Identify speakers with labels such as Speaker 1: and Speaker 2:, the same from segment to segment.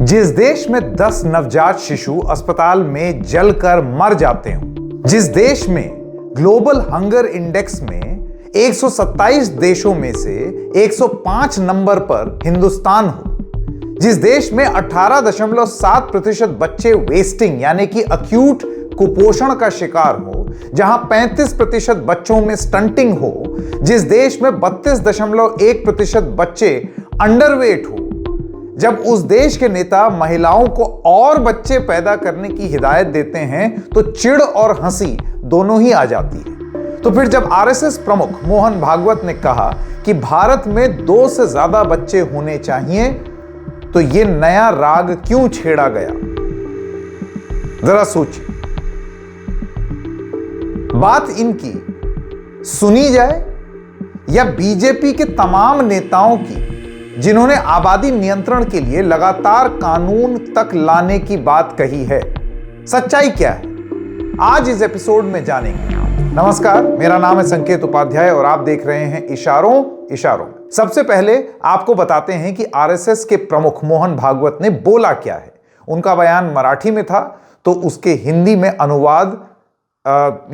Speaker 1: जिस देश में 10 नवजात शिशु अस्पताल में जलकर मर जाते हों, जिस देश में ग्लोबल हंगर इंडेक्स में 127 देशों में से 105 नंबर पर हिंदुस्तान हो, जिस देश में 18.7% बच्चे वेस्टिंग यानी कि अक्यूट कुपोषण का शिकार हो, जहां 35% बच्चों में स्टंटिंग हो, जिस देश में 32.1% बच्चे अंडरवेट हो, जब उस देश के नेता महिलाओं को और बच्चे पैदा करने की हिदायत देते हैं तो चिढ़ और हंसी दोनों ही आ जाती है। तो फिर जब आरएसएस प्रमुख मोहन भागवत ने कहा कि भारत में 2 से ज्यादा बच्चे होने चाहिए, तो यह नया राग क्यों छेड़ा गया? जरा सोचिए। बात इनकी सुनी जाए या बीजेपी के तमाम नेताओं की, जिन्होंने आबादी नियंत्रण के लिए लगातार कानून तक लाने की बात कही है? सच्चाई क्या है, आज इस एपिसोड में जानेंगे। नमस्कार, मेरा नाम है संकेत उपाध्याय और आप देख रहे हैं इशारों। सबसे पहले आपको बताते हैं कि आरएसएस के प्रमुख मोहन भागवत ने बोला क्या है। उनका बयान मराठी में था, तो उसके हिंदी में अनुवाद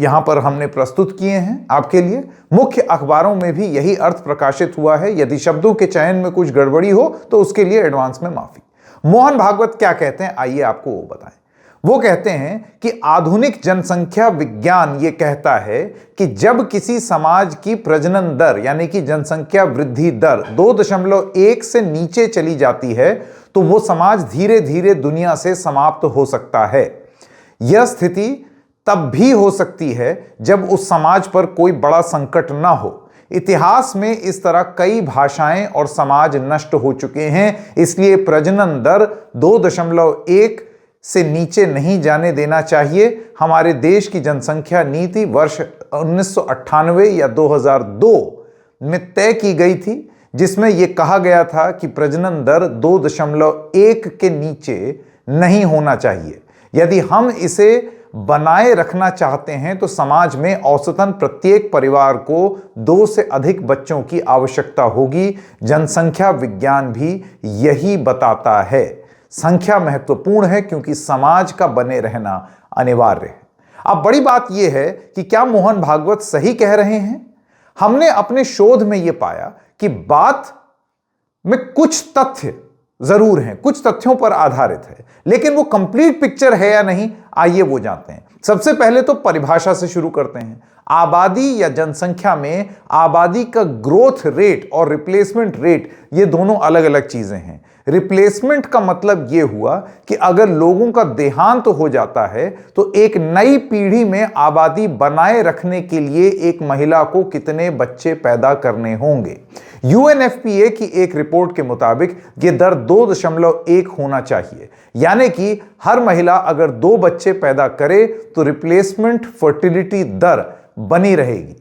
Speaker 1: यहां पर हमने प्रस्तुत किए हैं आपके लिए। मुख्य अखबारों में भी यही अर्थ प्रकाशित हुआ है। यदि शब्दों के चयन में कुछ गड़बड़ी हो तो उसके लिए एडवांस में माफी। मोहन भागवत क्या कहते हैं, आइए आपको वो बताएं। वो कहते हैं कि आधुनिक जनसंख्या विज्ञान ये कहता है कि जब किसी समाज की प्रजनन दर यानी कि जनसंख्या वृद्धि दर 2.1 से नीचे चली जाती है तो वो समाज धीरे धीरे दुनिया से समाप्त हो सकता है। यह स्थिति तब भी हो सकती है जब उस समाज पर कोई बड़ा संकट ना हो। इतिहास में इस तरह कई भाषाएं और समाज नष्ट हो चुके हैं, इसलिए प्रजनन दर 2.1 से नीचे नहीं जाने देना चाहिए। हमारे देश की जनसंख्या नीति वर्ष 1998 या 2002 में तय की गई थी, जिसमें यह कहा गया था कि प्रजनन दर 2.1 के नीचे नहीं होना चाहिए। यदि हम इसे बनाए रखना चाहते हैं तो समाज में औसतन प्रत्येक परिवार को 2 से अधिक बच्चों की आवश्यकता होगी। जनसंख्या विज्ञान भी यही बताता है। संख्या महत्वपूर्ण है क्योंकि समाज का बने रहना अनिवार्य है। अब बड़ी बात यह है कि क्या मोहन भागवत सही कह रहे हैं? हमने अपने शोध में यह पाया कि बात में कुछ तथ्य जरूर हैं, कुछ तथ्यों पर आधारित है, लेकिन वो कंप्लीट पिक्चर है या नहीं, आइए वो जानते हैं। सबसे पहले तो परिभाषा से शुरू करते हैं। आबादी या जनसंख्या में आबादी का ग्रोथ रेट और रिप्लेसमेंट रेट ये दोनों अलग अलग चीजें हैं। रिप्लेसमेंट का मतलब यह हुआ कि अगर लोगों का देहांत हो जाता है तो एक नई पीढ़ी में आबादी बनाए रखने के लिए एक महिला को कितने बच्चे पैदा करने होंगे। यूएनएफपीए की एक रिपोर्ट के मुताबिक यह दर 2.1 होना चाहिए, यानी कि हर महिला अगर 2 बच्चे पैदा करे तो रिप्लेसमेंट फर्टिलिटी दर बनी रहेगी।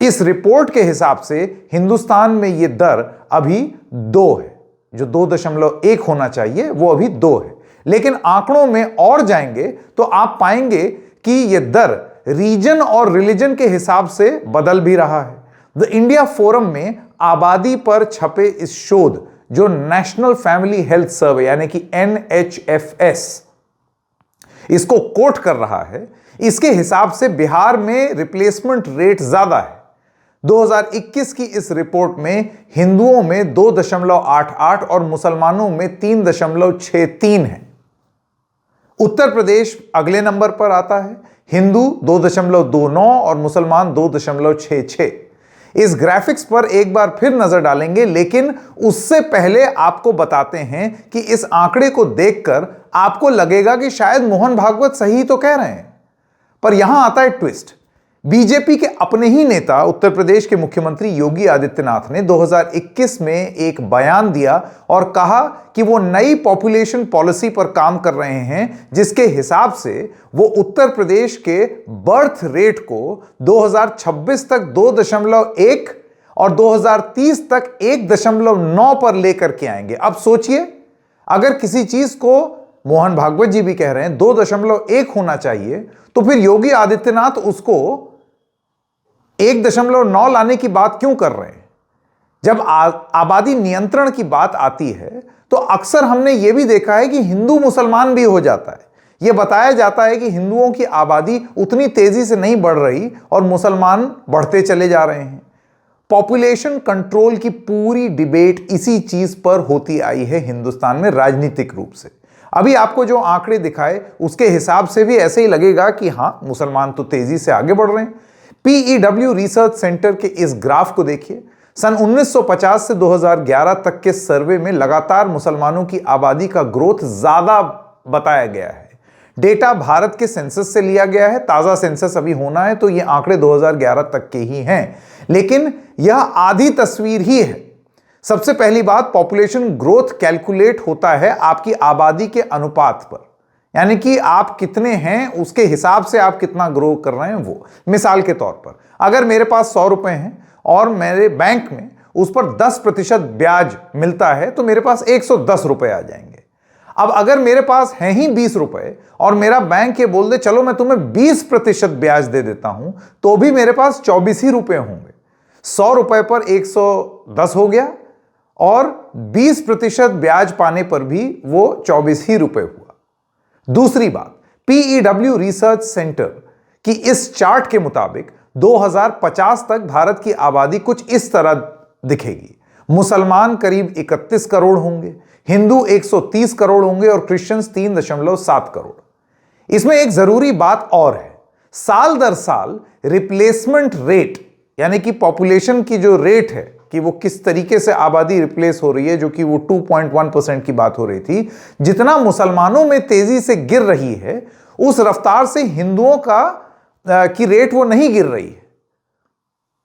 Speaker 1: इस रिपोर्ट के हिसाब से हिंदुस्तान में यह दर अभी 2 है। जो 2.1 होना चाहिए वो अभी 2 है, लेकिन आंकड़ों में और जाएंगे तो आप पाएंगे कि यह दर रीजन और रिलीजन के हिसाब से बदल भी रहा है। द इंडिया फोरम में आबादी पर छपे इस शोध, जो नेशनल फैमिली हेल्थ सर्वे यानी कि NHFS इसको कोट कर रहा है, इसके हिसाब से बिहार में रिप्लेसमेंट रेट ज्यादा है। 2021 की इस रिपोर्ट में हिंदुओं में 2.88 और मुसलमानों में 3.63 है। उत्तर प्रदेश अगले नंबर पर आता है। हिंदू 2.29 और मुसलमान 2.66। इस ग्राफिक्स पर एक बार फिर नजर डालेंगे, लेकिन उससे पहले आपको बताते हैं कि इस आंकड़े को देखकर आपको लगेगा कि शायद मोहन भागवत सही तो कह रहे हैं, पर यहां आता है ट्विस्ट। बीजेपी के अपने ही नेता उत्तर प्रदेश के मुख्यमंत्री योगी आदित्यनाथ ने 2021 में एक बयान दिया और कहा कि वो नई पॉपुलेशन पॉलिसी पर काम कर रहे हैं, जिसके हिसाब से वो उत्तर प्रदेश के बर्थ रेट को 2026 तक 2.1 और 2030 तक 1.9 पर लेकर के आएंगे। अब सोचिए, अगर किसी चीज को मोहन भागवत जी भी कह रहे हैं 2.1 होना चाहिए, तो फिर योगी आदित्यनाथ उसको 1.9 लाने की बात क्यों कर रहे हैं? जब आबादी नियंत्रण की बात आती है तो अक्सर हमने यह भी देखा है कि हिंदू मुसलमान भी हो जाता है। यह बताया जाता है कि हिंदुओं की आबादी उतनी तेजी से नहीं बढ़ रही और मुसलमान बढ़ते चले जा रहे हैं। पॉपुलेशन कंट्रोल की पूरी डिबेट इसी चीज पर होती आई है हिंदुस्तान में राजनीतिक रूप से। अभी आपको जो आंकड़े दिखाए उसके हिसाब से भी ऐसे ही लगेगा कि हां, मुसलमान तो तेजी से आगे बढ़ रहे हैं। पीईडब्ल्यू रिसर्च सेंटर के इस ग्राफ को देखिए। सन 1950 से 2011 तक के सर्वे में लगातार मुसलमानों की आबादी का ग्रोथ ज्यादा बताया गया है। डेटा भारत के सेंसस से लिया गया है, ताजा सेंसस अभी होना है, तो ये आंकड़े 2011 तक के ही हैं, लेकिन यह आधी तस्वीर ही है। सबसे पहली बात, पॉपुलेशन ग्रोथ कैलकुलेट होता है आपकी आबादी के अनुपात पर, यानी कि आप कितने हैं उसके हिसाब से आप कितना ग्रो कर रहे हैं वो। मिसाल के तौर पर अगर मेरे पास 100 रुपए हैं और मेरे बैंक में उस पर 10% ब्याज मिलता है तो मेरे पास 110 रुपए आ जाएंगे। अब अगर मेरे पास हैं ही 20 रुपए और मेरा बैंक ये बोल दे चलो मैं तुम्हें 20% ब्याज दे देता हूं, तो भी मेरे पास 24 ही रुपए होंगे। 100 रुपए पर 110 हो गया और 20% ब्याज पाने पर भी वो 24 ही रुपए हुआ। दूसरी बात, पीईडब्ल्यू रिसर्च सेंटर की इस चार्ट के मुताबिक 2050 तक भारत की आबादी कुछ इस तरह दिखेगी। मुसलमान करीब 31 करोड़ होंगे, हिंदू 130 करोड़ होंगे और क्रिश्चियंस 3.7 करोड़। इसमें एक जरूरी बात और है, साल दर साल रिप्लेसमेंट रेट, यानी कि पॉपुलेशन की जो रेट है कि वो किस तरीके से आबादी रिप्लेस हो रही है, जो कि वो 2.1% की बात हो रही थी, जितना मुसलमानों में तेजी से गिर रही है उस रफ्तार से हिंदुओं की रेट वो नहीं गिर रही है।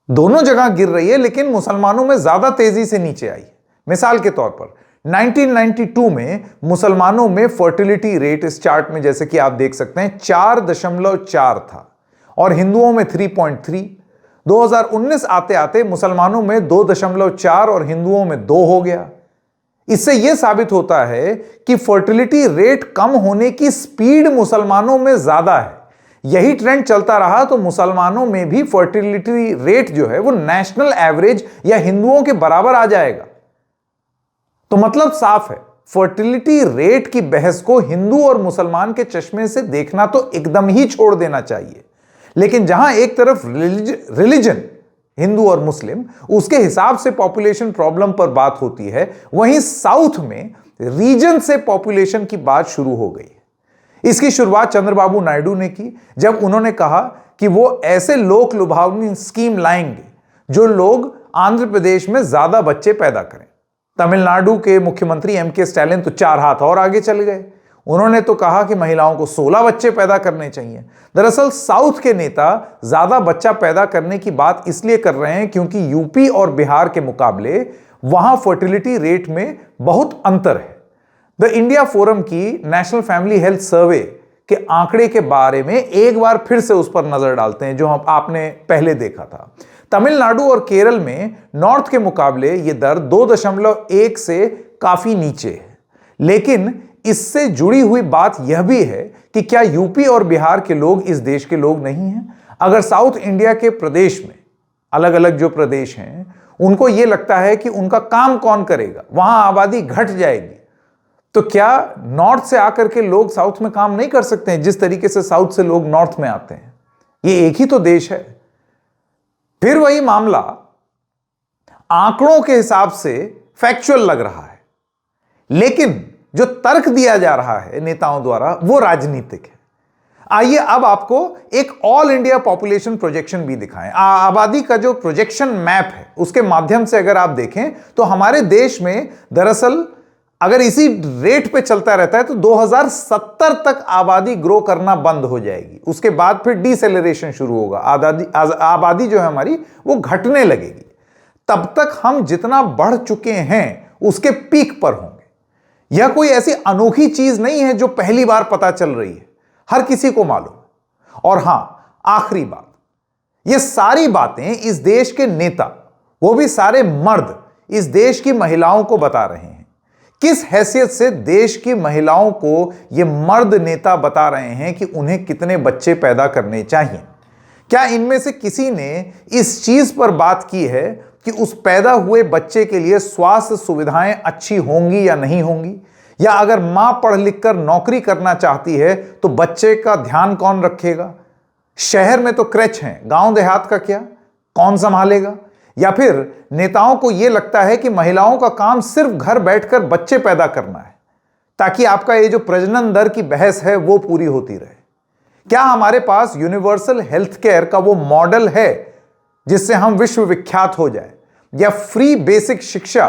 Speaker 1: दोनों जगह गिर रही है, लेकिन मुसलमानों में ज्यादा तेजी से नीचे आई है। मिसाल के तौर पर 1992 में मुसलमानों में फर्टिलिटी रेट इस चार्ट में जैसे कि आप देख सकते हैं 4.4 था और हिंदुओं में 3.3। 2019 आते आते मुसलमानों में 2.4 और हिंदुओं में 2 हो गया। इससे यह साबित होता है कि फर्टिलिटी रेट कम होने की स्पीड मुसलमानों में ज्यादा है। यही ट्रेंड चलता रहा तो मुसलमानों में भी फर्टिलिटी रेट जो है वो नेशनल एवरेज या हिंदुओं के बराबर आ जाएगा। तो मतलब साफ है, फर्टिलिटी रेट की बहस को हिंदू और मुसलमान के चश्मे से देखना तो एकदम ही छोड़ देना चाहिए। लेकिन जहां एक तरफ रिलीजन हिंदू और मुस्लिम, उसके हिसाब से पॉपुलेशन प्रॉब्लम पर बात होती है, वहीं साउथ में रीजन से पॉपुलेशन की बात शुरू हो गई। इसकी शुरुआत चंद्रबाबू नायडू ने की जब उन्होंने कहा कि वो ऐसे लोक लुभावनी स्कीम लाएंगे जो लोग आंध्र प्रदेश में ज्यादा बच्चे पैदा करें। तमिलनाडु के मुख्यमंत्री एमके स्टालिन तो 4 हाथ और आगे चल गए। उन्होंने तो कहा कि महिलाओं को 16 बच्चे पैदा करने चाहिए। दरअसल साउथ के नेता ज्यादा बच्चा पैदा करने की बात इसलिए कर रहे हैं क्योंकि यूपी और बिहार के मुकाबले वहां फर्टिलिटी रेट में बहुत अंतर है। द इंडिया फोरम की नेशनल फैमिली हेल्थ सर्वे के आंकड़े के बारे में एक बार फिर से उस पर नजर डालते हैं जो आपने पहले देखा था। तमिलनाडु और केरल में नॉर्थ के मुकाबले यह दर 2.1 से काफी नीचे है। लेकिन इससे जुड़ी हुई बात यह भी है कि क्या यूपी और बिहार के लोग इस देश के लोग नहीं हैं? अगर साउथ इंडिया के प्रदेश में अलग अलग जो प्रदेश हैं उनको यह लगता है कि उनका काम कौन करेगा, वहां आबादी घट जाएगी, तो क्या नॉर्थ से आकर के लोग साउथ में काम नहीं कर सकते हैं जिस तरीके से साउथ से लोग नॉर्थ में आते हैं? ये एक ही तो देश है। फिर वही मामला आंकड़ों के हिसाब से फैक्चुअल लग रहा है, लेकिन जो तर्क दिया जा रहा है नेताओं द्वारा वो राजनीतिक है। आइए अब आपको एक ऑल इंडिया पॉपुलेशन प्रोजेक्शन भी दिखाएं। आबादी का जो प्रोजेक्शन मैप है उसके माध्यम से अगर आप देखें तो हमारे देश में दरअसल अगर इसी रेट पे चलता रहता है तो 2070 तक आबादी ग्रो करना बंद हो जाएगी। उसके बाद फिर डिसेलरेशन शुरू होगा, आबादी जो है हमारी वो घटने लगेगी। तब तक हम जितना बढ़ चुके हैं उसके पीक पर होंगे। यह कोई ऐसी अनोखी चीज नहीं है जो पहली बार पता चल रही है, हर किसी को मालूम। और हां, आखिरी बात, ये सारी बातें इस देश के नेता, वो भी सारे मर्द, इस देश की महिलाओं को बता रहे हैं। किस हैसियत से देश की महिलाओं को ये मर्द नेता बता रहे हैं कि उन्हें कितने बच्चे पैदा करने चाहिए? क्या इनमें से किसी ने इस चीज पर बात की है कि उस पैदा हुए बच्चे के लिए स्वास्थ्य सुविधाएं अच्छी होंगी या नहीं होंगी, या अगर मां पढ़ लिख कर नौकरी करना चाहती है तो बच्चे का ध्यान कौन रखेगा। शहर में तो क्रेच हैं, गांव देहात का क्या, कौन संभालेगा। या फिर नेताओं को यह लगता है कि महिलाओं का काम सिर्फ घर बैठकर बच्चे पैदा करना है, ताकि आपका ये जो प्रजनन दर की बहस है वो पूरी होती रहे। क्या हमारे पास यूनिवर्सल हेल्थ केयर का वो मॉडल है जिससे हम विश्व विख्यात हो जाए, या फ्री बेसिक शिक्षा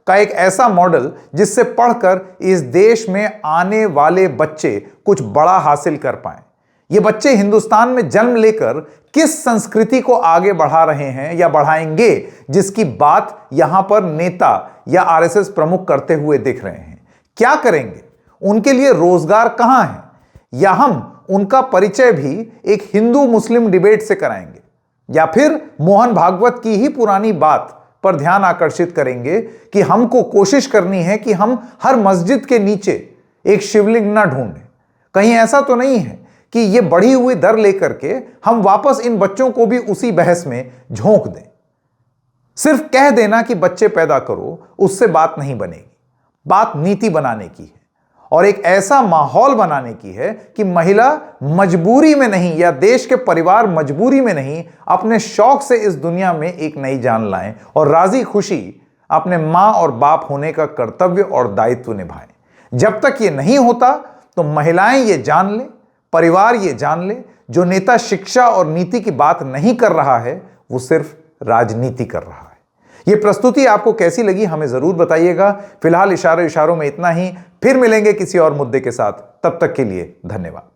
Speaker 1: का एक ऐसा मॉडल जिससे पढ़कर इस देश में आने वाले बच्चे कुछ बड़ा हासिल कर पाएं। ये बच्चे हिंदुस्तान में जन्म लेकर किस संस्कृति को आगे बढ़ा रहे हैं या बढ़ाएंगे, जिसकी बात यहां पर नेता या आरएसएस प्रमुख करते हुए दिख रहे हैं। क्या करेंगे, उनके लिए रोजगार कहां है, या हम उनका परिचय भी एक हिंदू मुस्लिम डिबेट से कराएंगे, या फिर मोहन भागवत की ही पुरानी बात पर ध्यान आकर्षित करेंगे कि हमको कोशिश करनी है कि हम हर मस्जिद के नीचे एक शिवलिंग ना ढूंढें। कहीं ऐसा तो नहीं है कि ये बढ़ी हुई दर लेकर के हम वापस इन बच्चों को भी उसी बहस में झोंक दें। सिर्फ कह देना कि बच्चे पैदा करो, उससे बात नहीं बनेगी। बात नीति बनाने की है और एक ऐसा माहौल बनाने की है कि महिला मजबूरी में नहीं, या देश के परिवार मजबूरी में नहीं, अपने शौक से इस दुनिया में एक नई जान लाएं और राजी खुशी अपने मां और बाप होने का कर्तव्य और दायित्व निभाएं। जब तक ये नहीं होता तो महिलाएं ये जान लें, परिवार ये जान ले, जो नेता शिक्षा और नीति की बात नहीं कर रहा है वो सिर्फ राजनीति कर रहा है। ये प्रस्तुति आपको कैसी लगी हमें जरूर बताइएगा। फिलहाल इशारों में इतना ही, फिर मिलेंगे किसी और मुद्दे के साथ। तब तक के लिए धन्यवाद।